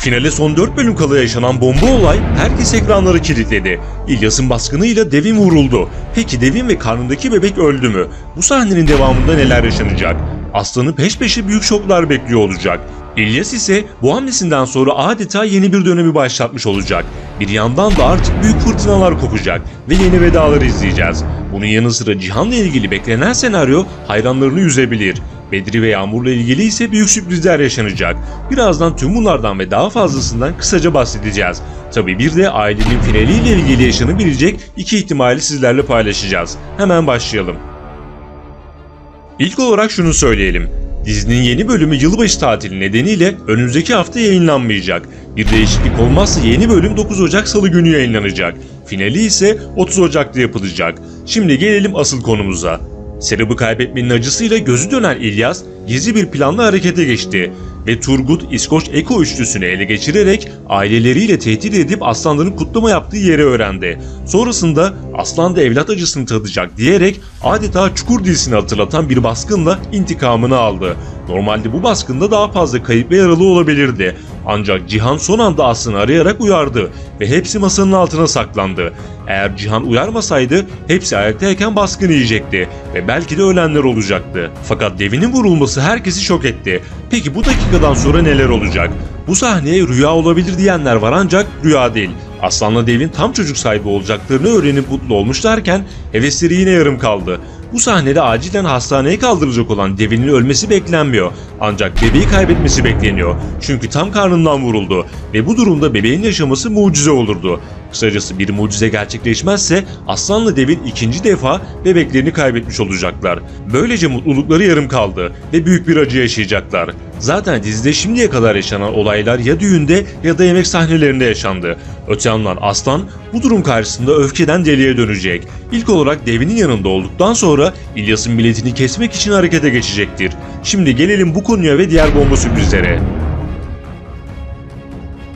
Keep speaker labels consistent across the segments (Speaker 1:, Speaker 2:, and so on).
Speaker 1: Finale son 4 bölüm kala yaşanan bomba olay herkes ekranları kilitledi. İlyas'ın baskınıyla Devin vuruldu. Peki Devin ve karnındaki bebek öldü mü? Bu sahnenin devamında neler yaşanacak? Aslan'ı peş peşe büyük şoklar bekliyor olacak. İlyas ise bu hamlesinden sonra adeta yeni bir dönemi başlatmış olacak. Bir yandan da artık büyük fırtınalar kopacak ve yeni vedaları izleyeceğiz. Bunun yanı sıra Cihan'la ilgili beklenen senaryo hayranlarını üzebilir. Bedri ve Yağmur'la ilgili ise büyük sürprizler yaşanacak. Birazdan tüm bunlardan ve daha fazlasından kısaca bahsedeceğiz. Tabii bir de ailenin finaliyle ilgili yaşanabilecek iki ihtimali sizlerle paylaşacağız. Hemen başlayalım. İlk olarak şunu söyleyelim. Dizinin yeni bölümü yılbaşı tatili nedeniyle önümüzdeki hafta yayınlanmayacak. Bir değişiklik olmazsa yeni bölüm 9 Ocak Salı günü yayınlanacak. Finali ise 30 Ocak'ta yapılacak. Şimdi gelelim asıl konumuza. Serap'ı kaybetmenin acısıyla gözü dönen İlyas gizli bir planla harekete geçti ve Turgut, İskoç, Eko üçlüsünü ele geçirerek aileleriyle tehdit edip aslanların kutlama yaptığı yeri öğrendi. Sonrasında aslan da evlat acısını tadacak diyerek adeta Çukur dizisini hatırlatan bir baskınla intikamını aldı. Normalde bu baskında daha fazla kayıp ve yaralı olabilirdi. Ancak Cihan son anda Aslan'ı arayarak uyardı ve hepsi masanın altına saklandı. Eğer Cihan uyarmasaydı hepsi ayaktayken baskın yiyecekti ve belki de ölenler olacaktı. Fakat Devin'in vurulması herkesi şok etti. Peki bu dakikadan sonra neler olacak? Bu sahneye rüya olabilir diyenler var ancak rüya değil. Aslan'la Devin tam çocuk sahibi olacaklarını öğrenip mutlu olmuşlarken hevesleri yine yarım kaldı. Bu sahnede acilen hastaneye kaldırılacak olan Devin'in ölmesi beklenmiyor. Ancak bebeği kaybetmesi bekleniyor. Çünkü tam karnından vuruldu ve bu durumda bebeğin yaşaması mucize olurdu. Kısacası bir mucize gerçekleşmezse Aslan'la Devin ikinci defa bebeklerini kaybetmiş olacaklar. Böylece mutlulukları yarım kaldı ve büyük bir acı yaşayacaklar. Zaten dizide şimdiye kadar yaşanan olaylar ya düğünde ya da yemek sahnelerinde yaşandı. Öte yandan Aslan bu durum karşısında öfkeden deliye dönecek. İlk olarak Devin'in yanında olduktan sonra İlyas'ın biletini kesmek için harekete geçecektir. Şimdi gelelim bu konuya ve diğer bomba sürprizlere.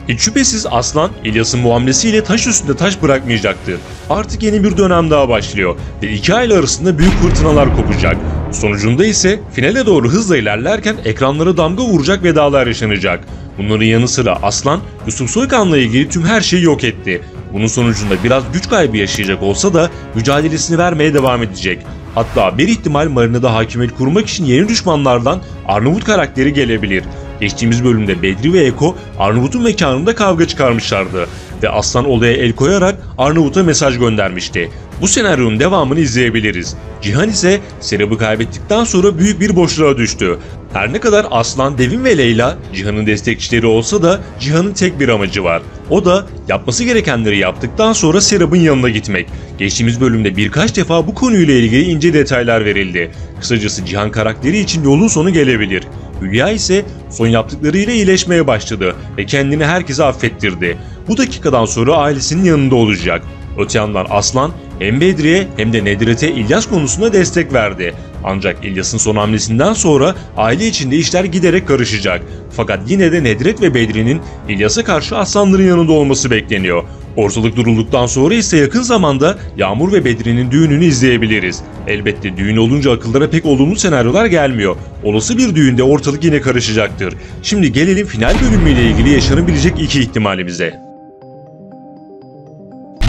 Speaker 1: Hiç şüphesiz Aslan, İlyas'ın muamelesiyle taş üstünde taş bırakmayacaktı. Artık yeni bir dönem daha başlıyor ve iki aile arasında büyük fırtınalar kopacak. Sonucunda ise finale doğru hızla ilerlerken ekranlara damga vuracak vedalar yaşanacak. Bunların yanı sıra Aslan, Yusuf Soykan'la ilgili tüm her şeyi yok etti. Bunun sonucunda biraz güç kaybı yaşayacak olsa da mücadelesini vermeye devam edecek. Hatta bir ihtimal marinada hakimiyet kurmak için yeni düşmanlardan Arnavut karakteri gelebilir. Geçtiğimiz bölümde Bedri ve Eko Arnavut'un mekanında kavga çıkarmışlardı ve Aslan olaya el koyarak Arnavut'a mesaj göndermişti. Bu senaryonun devamını izleyebiliriz. Cihan ise Serap'ı kaybettikten sonra büyük bir boşluğa düştü. Her ne kadar Aslan, Devin ve Leyla Cihan'ın destekçileri olsa da Cihan'ın tek bir amacı var. O da yapması gerekenleri yaptıktan sonra Serap'ın yanına gitmek. Geçtiğimiz bölümde birkaç defa bu konuyla ilgili ince detaylar verildi. Kısacası Cihan karakteri için yolun sonu gelebilir. Hülya ise son yaptıklarıyla iyileşmeye başladı ve kendini herkese affettirdi. Bu dakikadan sonra ailesinin yanında olacak. Öte yandan Aslan hem Bedri'ye hem de Nedret'e İlyas konusunda destek verdi. Ancak İlyas'ın son hamlesinden sonra aile içinde işler giderek karışacak. Fakat yine de Nedret ve Bedri'nin İlyas'a karşı aslanların yanında olması bekleniyor. Ortalık durulduktan sonra ise yakın zamanda Yağmur ve Bedri'nin düğününü izleyebiliriz. Elbette düğün olunca akıllara pek olumlu senaryolar gelmiyor. Olası bir düğünde ortalık yine karışacaktır. Şimdi gelelim final bölümüyle ilgili yaşanabilecek iki ihtimalimize.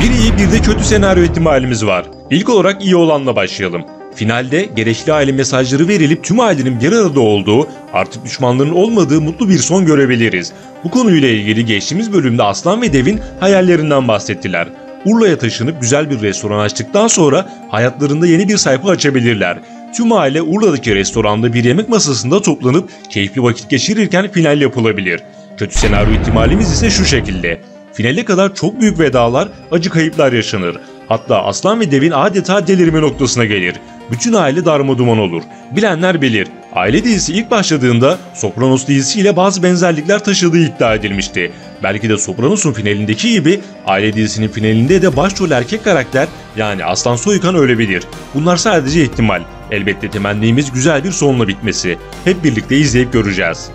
Speaker 1: Bir iyi bir de kötü senaryo ihtimalimiz var. İlk olarak iyi olanla başlayalım. Finalde gerekli aile mesajları verilip tüm ailenin bir arada olduğu, artık düşmanların olmadığı mutlu bir son görebiliriz. Bu konuyla ilgili geçtiğimiz bölümde Aslan ve Devin hayallerinden bahsettiler. Urla'ya taşınıp güzel bir restoran açtıktan sonra hayatlarında yeni bir sayfa açabilirler. Tüm aile Urla'daki restoranda bir yemek masasında toplanıp keyifli vakit geçirirken final yapılabilir. Kötü senaryo ihtimalimiz ise şu şekilde. Finale kadar çok büyük vedalar, acı kayıplar yaşanır. Hatta Aslan ve Devin adeta delirme noktasına gelir. Bütün aile darmaduman olur. Bilenler bilir. Aile dizisi ilk başladığında Sopranos dizisiyle bazı benzerlikler taşıdığı iddia edilmişti. Belki de Sopranos'un finalindeki gibi aile dizisinin finalinde de başrol erkek karakter yani Aslan Soykan ölebilir. Bunlar sadece ihtimal. Elbette temennimiz güzel bir sonla bitmesi. Hep birlikte izleyip göreceğiz.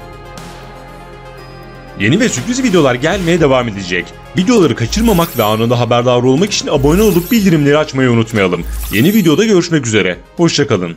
Speaker 1: Yeni ve sürpriz videolar gelmeye devam edecek. Videoları kaçırmamak ve anında haberdar olmak için abone olup bildirimleri açmayı unutmayalım. Yeni videoda görüşmek üzere. Hoşça kalın.